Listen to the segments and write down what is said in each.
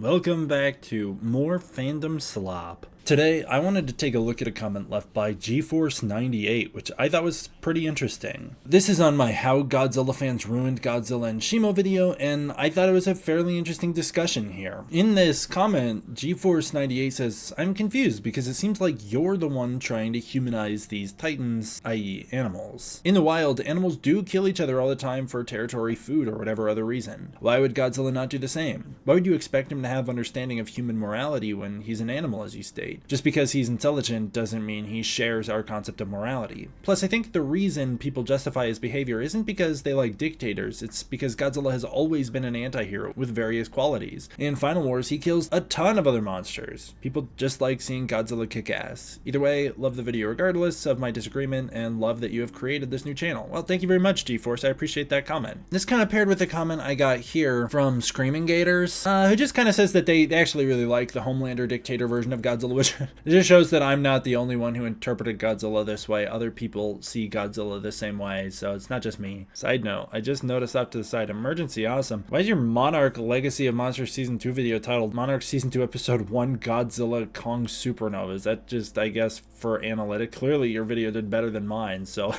Welcome back to more fandom slop. Today, I wanted to take a look at a comment left by GeForce98, which I thought was pretty interesting. This is on my How Godzilla Fans Ruined Godzilla and Shimo video, and I thought it was a fairly interesting discussion here. In this comment, GeForce98 says, "I'm confused because it seems like you're the one trying to humanize these titans, i.e. animals. In the wild, animals do kill each other all the time for territory, food, or whatever other reason. Why would Godzilla not do the same? Why would you expect him to have understanding of human morality when he's an animal, as you state? Just because he's intelligent doesn't mean he shares our concept of morality. Plus, I think the reason people justify his behavior isn't because they like dictators, it's because Godzilla has always been an anti-hero with various qualities. In Final Wars, he kills a ton of other monsters. People just like seeing Godzilla kick ass. Either way, love the video regardless of my disagreement, and love that you have created this new channel." Well, thank you very much, GeForce. I appreciate that comment. This kind of paired with the comment I got here from Screaming Gators, who just kind of says that they actually really like the Homelander dictator version of Godzilla, which it just shows that I'm not the only one who interpreted Godzilla this way. Other people see Godzilla the same way, so it's not just me. Side note, I just noticed off to the side, emergency awesome. Why is your Monarch Legacy of Monsters Season 2 video titled Monarch Season 2 Episode 1 Godzilla Kong Supernova? Is that just, I guess, for analytic? Clearly your video did better than mine, so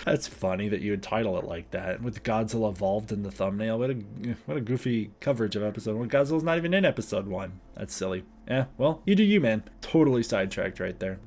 that's funny that you would title it like that, with Godzilla evolved in the thumbnail. What a goofy coverage of episode 1. Godzilla's not even in episode 1. That's silly. Yeah, well, you do you, man. Totally sidetracked right there.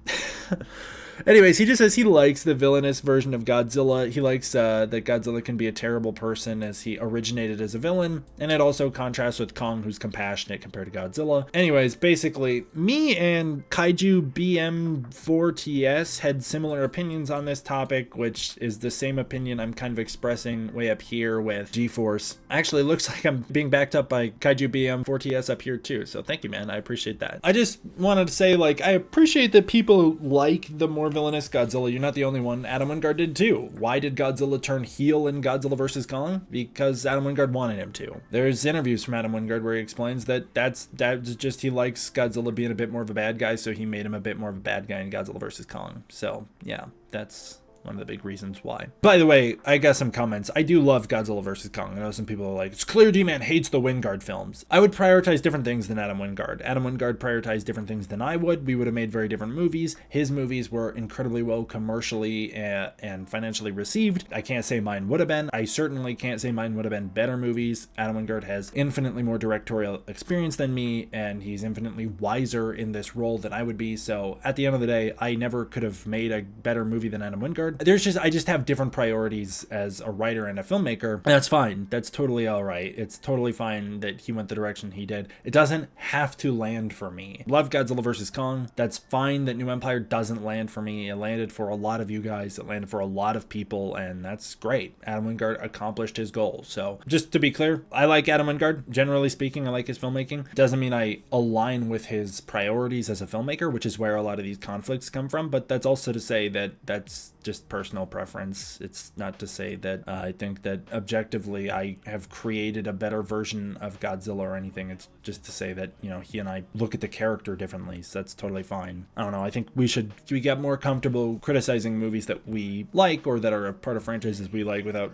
Anyways, he just says he likes the villainous version of Godzilla. He likes that Godzilla can be a terrible person as he originated as a villain, and it also contrasts with Kong, who's compassionate compared to Godzilla. Anyways, basically, me and Kaiju BM4TS had similar opinions on this topic, which is the same opinion I'm kind of expressing way up here with GeForce. Actually, it looks like I'm being backed up by Kaiju BM4TS up here too, so thank you, man. I appreciate that. I just wanted to say, like, I appreciate that people like the more villainous Godzilla. You're not the only one. Adam Wingard did too. Why did Godzilla turn heel in Godzilla vs. Kong? Because Adam Wingard wanted him to. There's interviews from Adam Wingard where he explains that that's just he likes Godzilla being a bit more of a bad guy, so he made him a bit more of a bad guy in Godzilla vs. Kong. So yeah, that's one of the big reasons why. By the way, I got some comments. I do love Godzilla vs. Kong. I know some people are like, "It's clear D-Man hates the Wingard films." I would prioritize different things than Adam Wingard. Adam Wingard prioritized different things than I would. We would have made very different movies. His movies were incredibly well commercially and financially received. I can't say mine would have been. I certainly can't say mine would have been better movies. Adam Wingard has infinitely more directorial experience than me, and he's infinitely wiser in this role than I would be. So at the end of the day, I never could have made a better movie than Adam Wingard. I just have different priorities as a writer and a filmmaker, and that's fine. That's totally all right. It's totally fine that he went the direction he did. It doesn't have to land for me. Love Godzilla vs. Kong. That's fine that New Empire doesn't land for me. It landed for a lot of you guys. It landed for a lot of people, and that's great. Adam Wingard accomplished his goal. So just to be clear, I like Adam Wingard. Generally speaking, I like his filmmaking. Doesn't mean I align with his priorities as a filmmaker, which is where a lot of these conflicts come from, but that's also to say that that's just personal preference. It's not to say that I think that objectively I have created a better version of Godzilla or anything. It's just to say that, you know, he and I look at the character differently, so that's totally fine. I don't know. I think we get more comfortable criticizing movies that we like or that are a part of franchises we like without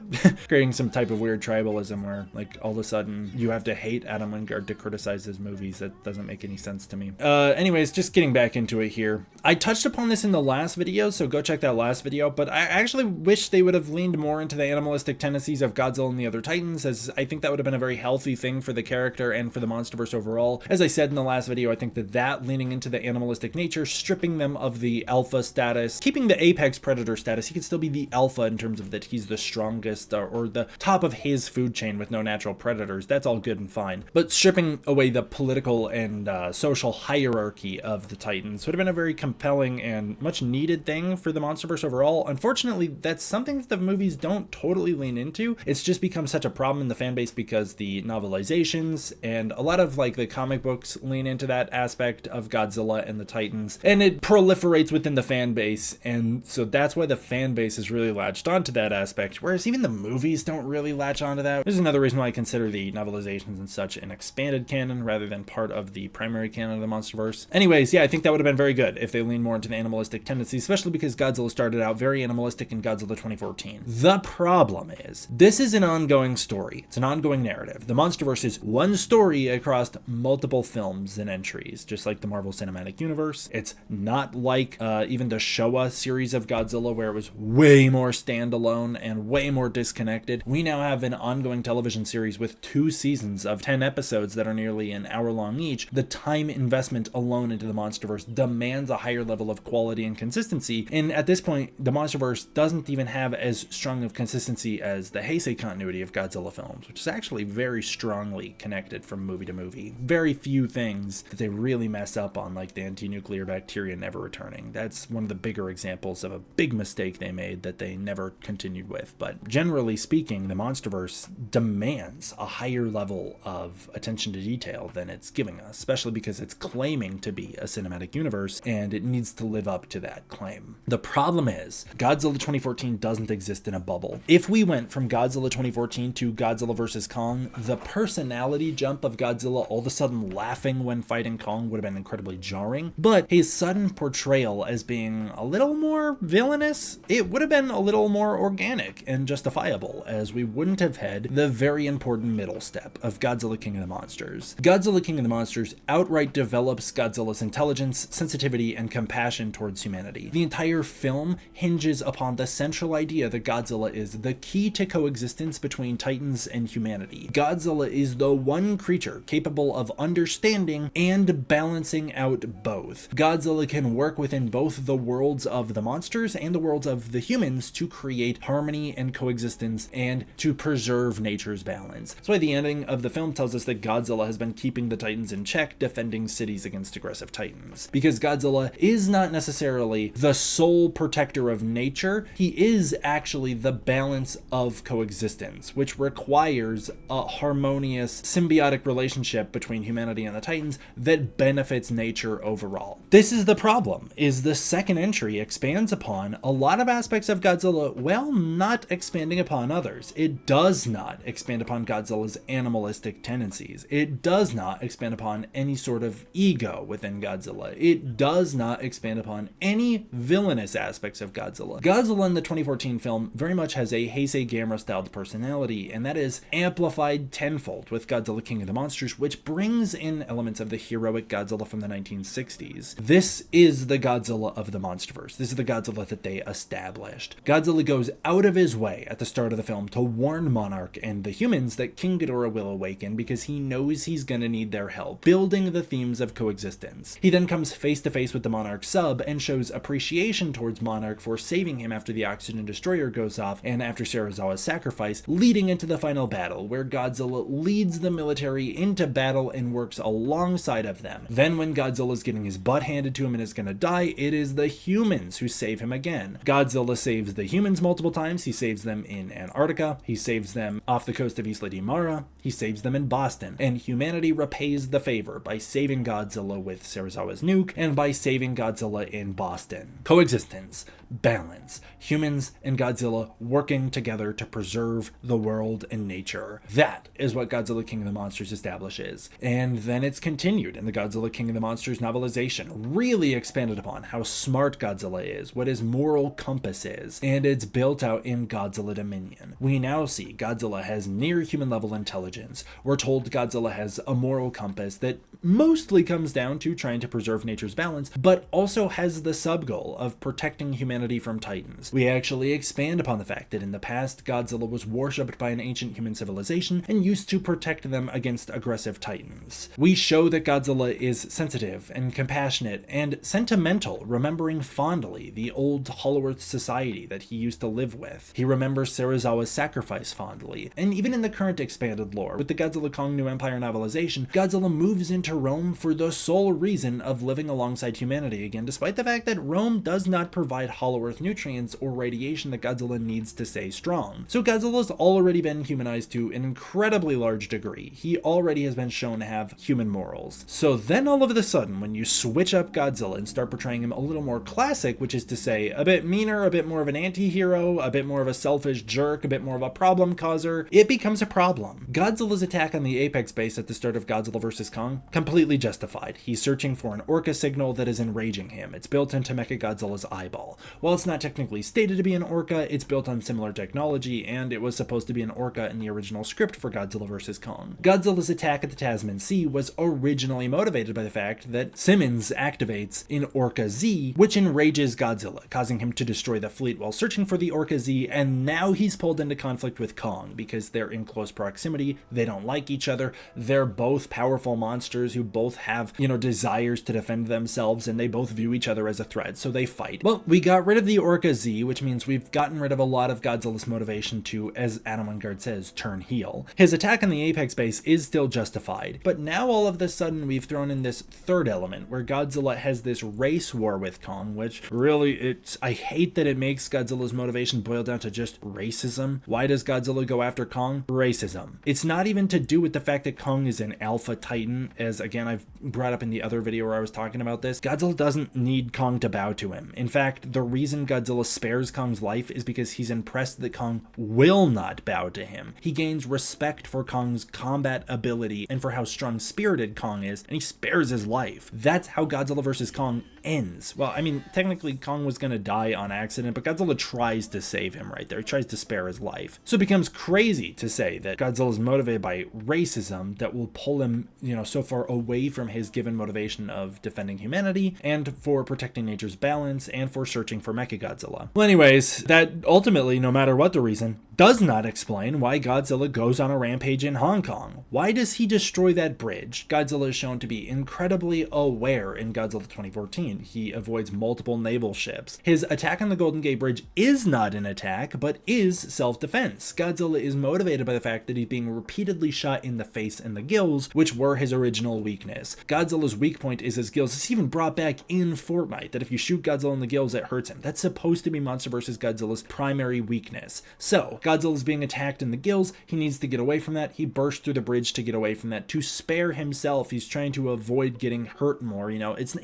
creating some type of weird tribalism where, like, all of a sudden you have to hate Adam Wingard to criticize his movies. That doesn't make any sense to me. Anyways, just getting back into it here. I touched upon this in the last video, so go check that last video, but I actually wish they would have leaned more into the animalistic tendencies of Godzilla and the other Titans, as I think that would have been a very healthy thing for the character and for the MonsterVerse overall. As I said in the last video, I think that leaning into the animalistic nature, stripping them of the alpha status, keeping the apex predator status, he could still be the alpha in terms of that he's the strongest or the top of his food chain with no natural predators. That's all good and fine. But stripping away the political and social hierarchy of the Titans would have been a very compelling and much needed thing for the MonsterVerse overall. Unfortunately, that's something that the movies don't totally lean into. It's just become such a problem in the fan base because the novelizations and a lot of like the comic books lean into that aspect of Godzilla and the Titans, and it proliferates within the fan base, and so that's why the fan base is really latched onto that aspect, whereas even the movies don't really latch onto that. There's another reason why I consider the novelizations and such an expanded canon rather than part of the primary canon of the MonsterVerse. Anyways, yeah, I think that would have been very good if they leaned more into the animalistic tendencies, especially because Godzilla started out very very animalistic in Godzilla 2014. The problem is, this is an ongoing story. It's an ongoing narrative. The MonsterVerse is one story across multiple films and entries, just like the Marvel Cinematic Universe. It's not like even the Showa series of Godzilla, where it was way more standalone and way more disconnected. We now have an ongoing television series with 2 seasons of 10 episodes that are nearly an hour long each. The time investment alone into the MonsterVerse demands a higher level of quality and consistency, and at this point, the MonsterVerse doesn't even have as strong of consistency as the Heisei continuity of Godzilla films, which is actually very strongly connected from movie to movie. Very few things that they really mess up on, like the anti-nuclear bacteria never returning. That's one of the bigger examples of a big mistake they made that they never continued with. But generally speaking, the MonsterVerse demands a higher level of attention to detail than it's giving us, especially because it's claiming to be a cinematic universe, and it needs to live up to that claim. The problem is, Godzilla 2014 doesn't exist in a bubble. If we went from Godzilla 2014 to Godzilla vs. Kong, the personality jump of Godzilla all of a sudden laughing when fighting Kong would have been incredibly jarring, but his sudden portrayal as being a little more villainous, it would have been a little more organic and justifiable, as we wouldn't have had the very important middle step of Godzilla King of the Monsters. Godzilla King of the Monsters outright develops Godzilla's intelligence, sensitivity, and compassion towards humanity. The entire film hinges upon the central idea that Godzilla is the key to coexistence between Titans and humanity. Godzilla is the one creature capable of understanding and balancing out both. Godzilla can work within both the worlds of the monsters and the worlds of the humans to create harmony and coexistence and to preserve nature's balance. That's why the ending of the film tells us that Godzilla has been keeping the Titans in check, defending cities against aggressive Titans. Because Godzilla is not necessarily the sole protector of nature, he is actually the balance of coexistence, which requires a harmonious, symbiotic relationship between humanity and the Titans that benefits nature overall. This is the problem, is the second entry expands upon a lot of aspects of Godzilla while not expanding upon others. It does not expand upon Godzilla's animalistic tendencies. It does not expand upon any sort of ego within Godzilla. It does not expand upon any villainous aspects of Godzilla. Godzilla in the 2014 film very much has a Heisei Gamera-styled personality, and that is amplified tenfold with Godzilla King of the Monsters, which brings in elements of the heroic Godzilla from the 1960s. This is the Godzilla of the MonsterVerse. This is the Godzilla that they established. Godzilla goes out of his way at the start of the film to warn Monarch and the humans that King Ghidorah will awaken because he knows he's gonna need their help, building the themes of coexistence. He then comes face to face with the Monarch sub and shows appreciation towards Monarch for saving him after the oxygen destroyer goes off and after Serizawa's sacrifice, leading into the final battle where Godzilla leads the military into battle and works alongside of them. Then when Godzilla's getting his butt handed to him and is gonna die, it is the humans who save him again. Godzilla saves the humans multiple times. He saves them in Antarctica, he saves them off the coast of Isla de Mara, he saves them in Boston, and humanity repays the favor by saving Godzilla with Serizawa's nuke and by saving Godzilla in Boston. Coexistence, balance, humans and Godzilla working together to preserve the world and nature. That is what Godzilla King of the Monsters establishes. And then it's continued in the Godzilla King of the Monsters novelization, really expanded upon how smart Godzilla is, what his moral compass is, and it's built out in Godzilla Dominion. We now see Godzilla has near human level intelligence. We're told Godzilla has a moral compass that mostly comes down to trying to preserve nature's balance, but also has the sub-goal of protecting humanity from Titans. We actually expand upon the fact that in the past, Godzilla was worshipped by an ancient human civilization and used to protect them against aggressive Titans. We show that Godzilla is sensitive and compassionate and sentimental, remembering fondly the old Hollow Earth society that he used to live with. He remembers Serizawa's sacrifice fondly. And even in the current expanded lore, with the Godzilla Kong New Empire novelization, Godzilla moves into Rome for the sole reason of living alongside humanity again, despite the fact that Rome does not provide Hollow Earth nutrients or radiation that Godzilla needs to stay strong. So Godzilla's already been humanized to an incredibly large degree. He already has been shown to have human morals. So then all of a sudden, when you switch up Godzilla and start portraying him a little more classic, which is to say a bit meaner, a bit more of an anti-hero, a bit more of a selfish jerk, a bit more of a problem causer, it becomes a problem. Godzilla's attack on the Apex base at the start of Godzilla vs. Kong, completely justified. He's searching for an orca signal that is enraging him. It's built into Mechagodzilla's eyeball. While it's not technically stated to be an orca, it's built on similar technology, and it was supposed to be an orca in the original script for Godzilla vs. Kong. Godzilla's attack at the Tasman Sea was originally motivated by the fact that Simmons activates in Orca Z, which enrages Godzilla, causing him to destroy the fleet while searching for the Orca Z, and now he's pulled into conflict with Kong because they're in close proximity, they don't like each other, they're both powerful monsters who both have, desires to defend themselves, and they both view each other as a threat, so they fight. Well, we got rid of the Orca Z, which means we've gotten rid of a lot of Godzilla's motivation to, as Adam Wingard says, turn heel. His attack on the Apex base is still justified, but now all of a sudden we've thrown in this third element where Godzilla has this race war with Kong, which really, I hate that it makes Godzilla's motivation boil down to just racism. Why does Godzilla go after Kong? Racism. It's not even to do with the fact that Kong is an alpha titan, as again I've brought up in the other video where I was talking about this. Godzilla doesn't need Kong to bow to him. In fact, the reason Godzilla spares Kong's life is because he's impressed that Kong will not bow to him. He gains respect for Kong's combat ability and for how strong-spirited Kong is, and he spares his life. That's how Godzilla vs. Kong ends. Well, I mean, technically Kong was gonna die on accident, but Godzilla tries to save him right there. He tries to spare his life. So it becomes crazy to say that Godzilla is motivated by racism that will pull him, so far away from his given motivation of defending humanity and for protecting nature's balance and for searching for Mechagodzilla. Well, anyways, that ultimately, no matter what the reason, does not explain why Godzilla goes on a rampage in Hong Kong. Why does he destroy that bridge? Godzilla is shown to be incredibly aware in Godzilla 2014. He avoids multiple naval ships. His attack on the Golden Gate Bridge is not an attack, but is self-defense. Godzilla is motivated by the fact that he's being repeatedly shot in the face and the gills, which were his original weakness. Godzilla's weak point is his gills. It's even brought back in Fortnite, that if you shoot Godzilla in the gills, it hurts him. That's supposed to be MonsterVerse Godzilla's primary weakness. So, Godzilla's being attacked in the gills, he needs to get away from that, he bursts through the bridge to get away from that, to spare himself. He's trying to avoid getting hurt more, he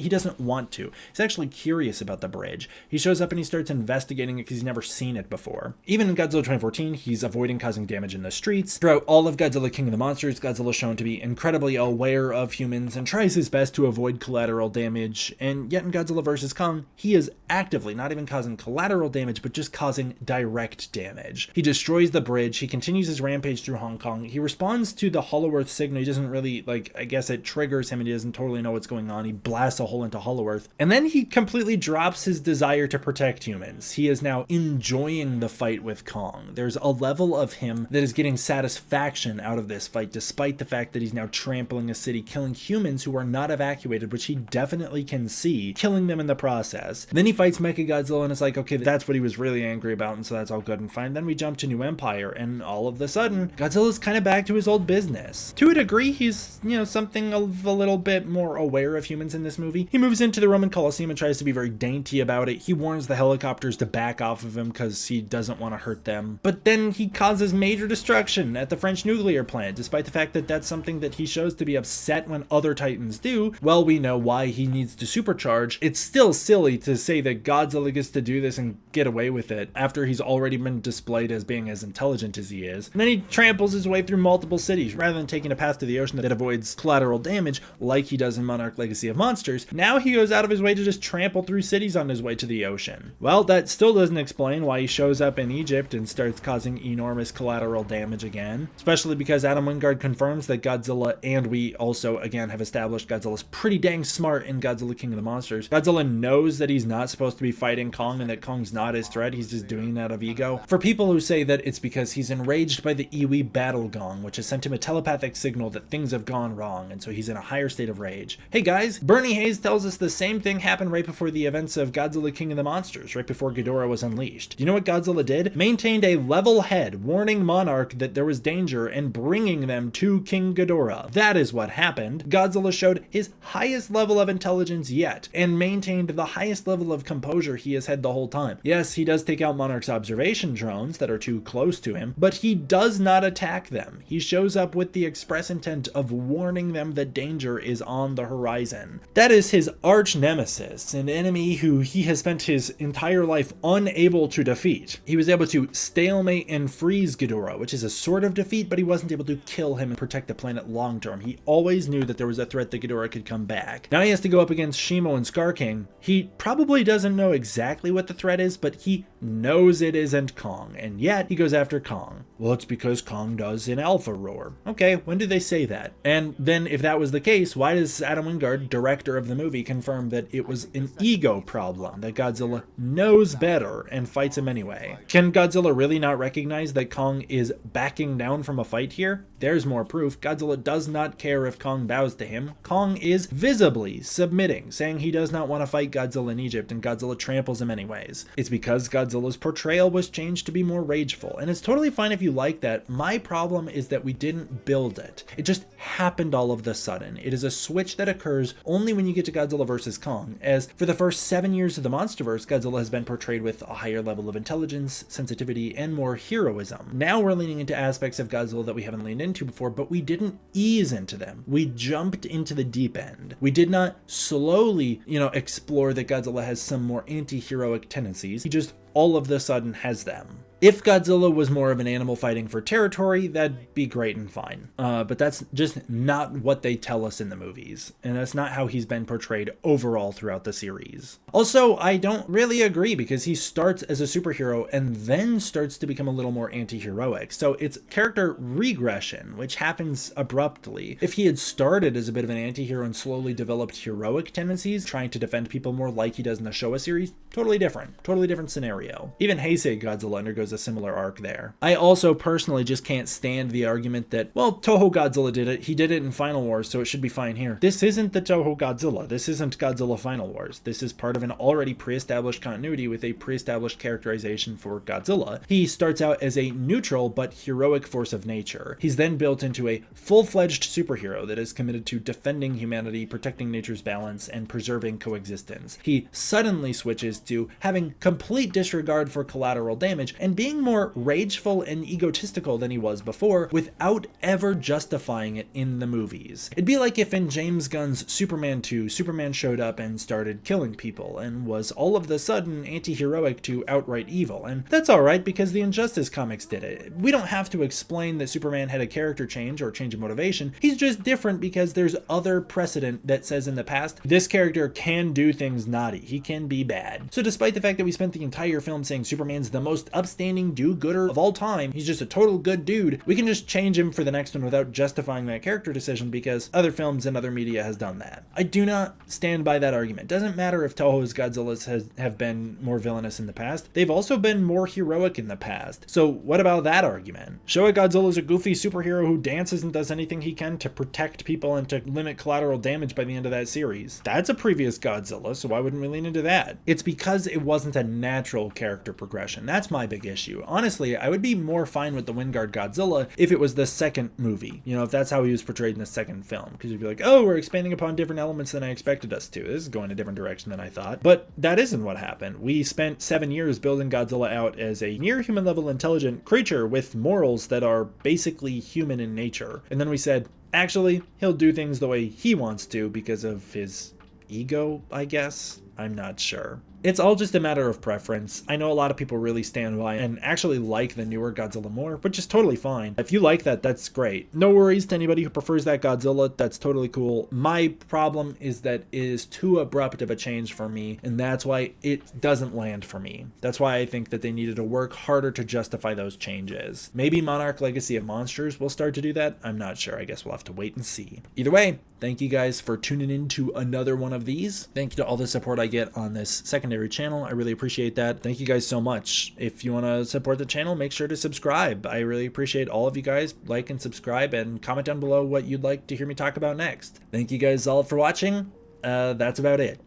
doesn't want to. He's actually curious about the bridge. He shows up and he starts investigating it because he's never seen it before. Even in Godzilla 2014, he's avoiding causing damage in the streets. Throughout all of Godzilla King of the Monsters, Godzilla is shown to be incredibly aware of humans and tries his best to avoid collateral damage, and yet in Godzilla vs. Kong, he is actively not even causing collateral damage, but just causing direct damage. He destroys the bridge, he continues his rampage through Hong Kong, he responds to the Hollow Earth signal, he doesn't really, I guess it triggers him and he doesn't totally know what's going on, he blasts a hole into Hollow Earth, and then he completely drops his desire to protect humans. He is now enjoying the fight with Kong. There's a level of him that is getting satisfaction out of this fight, despite the fact that he's now trampling a city, killing humans who are not evacuated, which he definitely can see, killing them in the process. Then he fights Mechagodzilla and it's like, okay, that's what he was really angry about, and so that's all good and fine. Then we jump to New Empire, and all of a sudden, Godzilla's kind of back to his old business. To a degree, he's, something of a little bit more aware of humans in this movie. He moves into the Roman Colosseum and tries to be very dainty about it. He warns the helicopters to back off of him because he doesn't want to hurt them. But then he causes major destruction at the French nuclear plant, despite the fact that that's something that he shows to be upset when other Titans do. Well, we know why he needs to supercharge. It's still silly to say that Godzilla gets to do this and get away with it after he's already been displayed as being as intelligent as he is. And then he tramples his way through multiple cities rather than taking a path to the ocean that avoids collateral damage like he does in Monarch Legacy of Monsters. Now he goes out of his way to just trample through cities on his way to the ocean. Well, that still doesn't explain why he shows up in Egypt and starts causing enormous collateral damage again, especially because Adam Wingard confirms that Godzilla, and we also again have established Godzilla's pretty dang smart in Godzilla King of the Monsters. Godzilla knows that he's not supposed to be fighting Kong and that Kong's not his threat, he's just doing that out of ego. For people who say that it's because he's enraged by the Iwi battle gong, which has sent him a telepathic signal that things have gone wrong, and so he's in a higher state of rage. Hey guys, Bernie Hayes tells us the same thing happened right before the events of Godzilla King of the Monsters, right before Ghidorah was unleashed. Do you know what Godzilla did? Maintained a level head, warning Monarch that there was danger and bringing them to King Ghidorah. That is what happened. Godzilla showed his highest level of intelligence yet, and maintained the highest level of composure he has had the whole time. Yes, he does take out Monarch's observation drones that are too close to him, but he does not attack them. He shows up with the express intent of warning them that danger is on the horizon. That is his arch nemesis, an enemy who he has spent his entire life unable to defeat. He was able to stalemate and freeze Ghidorah, which is a sort of defeat, but he wasn't able to kill him and protect the planet long term. He always knew that there was a threat that Ghidorah could come back. Now he has to go up against Shimo and Scar King. He probably doesn't know exactly what the threat is, but he knows it isn't Kong, and yet he goes after Kong. Well, it's because Kong does an alpha roar. Okay, when did they say that? And then if that was the case, why does Adam Wingard, director of the movie, confirm that it was an ego problem, that Godzilla knows better and fights him anyway? Can Godzilla really not recognize that Kong is backing down from a fight here? There's more proof. Godzilla does not care if Kong bows to him. Kong is visibly submitting, saying he does not want to fight Godzilla in Egypt, and Godzilla tramples him anyways. It's because Godzilla's portrayal was changed to be more rageful, and it's totally fine if you like that. My problem is that we didn't build it. It just happened all of the sudden. It is a switch that occurs only when you get to Godzilla vs. Kong, as for the first 7 years of the MonsterVerse, Godzilla has been portrayed with a higher level of intelligence, sensitivity, and more heroism. Now we're leaning into aspects of Godzilla that we haven't leaned into before, but we didn't ease into them. We jumped into the deep end. We did not slowly, explore that Godzilla has some more anti-heroic tendencies. He just all of the sudden has them. If Godzilla was more of an animal fighting for territory, that'd be great and fine. But that's just not what they tell us in the movies, and that's not how he's been portrayed overall throughout the series. Also, I don't really agree, because he starts as a superhero and then starts to become a little more anti-heroic. So it's character regression, which happens abruptly. If he had started as a bit of an anti-hero and slowly developed heroic tendencies, trying to defend people more like he does in the Showa series, totally different scenario. Even Heisei Godzilla undergoes a similar arc there. I also personally just can't stand the argument that, well, Toho Godzilla did it, he did it in Final Wars, so it should be fine here. This isn't the Toho Godzilla. This isn't Godzilla Final Wars. This is part of an already pre-established continuity with a pre-established characterization for Godzilla. He starts out as a neutral but heroic force of nature. He's then built into a full-fledged superhero that is committed to defending humanity, protecting nature's balance, and preserving coexistence. He suddenly switches to having complete disregard for collateral damage and being more rageful and egotistical than he was before, without ever justifying it in the movies. It'd be like if in James Gunn's Superman 2, Superman showed up and started killing people and was all of the sudden anti-heroic to outright evil, and that's alright because the Injustice comics did it. We don't have to explain that Superman had a character change or change of motivation. He's just different because there's other precedent that says in the past, this character can do things naughty, he can be bad. So despite the fact that we spent the entire film saying Superman's the most upstanding do-gooder of all time, he's just a total good dude, we can just change him for the next one without justifying that character decision because other films and other media has done that. I do not stand by that argument. Doesn't matter if Toho's Godzillas have been more villainous in the past, they've also been more heroic in the past. So what about that argument? Showa Godzilla's a goofy superhero who dances and does anything he can to protect people and to limit collateral damage by the end of that series. That's a previous Godzilla, so why wouldn't we lean into that? It's because it wasn't a natural character progression. That's my big issue. Honestly, I would be more fine with the Wingard Godzilla if it was the second movie. If that's how he was portrayed in the second film. Because you'd be like, oh, we're expanding upon different elements than I expected us to. This is going a different direction than I thought. But that isn't what happened. We spent 7 years building Godzilla out as a near human level intelligent creature with morals that are basically human in nature. And then we said, actually, he'll do things the way he wants to because of his ego, I guess. I'm not sure. It's all just a matter of preference. I know a lot of people really stand by and actually like the newer Godzilla more, which is totally fine. If you like that, that's great. No worries to anybody who prefers that Godzilla, that's totally cool. My problem is that it is too abrupt of a change for me, and that's why it doesn't land for me. That's why I think that they needed to work harder to justify those changes. Maybe Monarch Legacy of Monsters will start to do that. I'm not sure. I guess we'll have to wait and see. Either way, thank you guys for tuning in to another one of these. Thank you to all the support I get on this secondary channel. I really appreciate that. Thank you guys so much. If you want to support the channel, make sure to subscribe. I really appreciate all of you guys. Like and subscribe and comment down below what you'd like to hear me talk about next. Thank you guys all for watching. That's about it.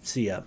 See ya.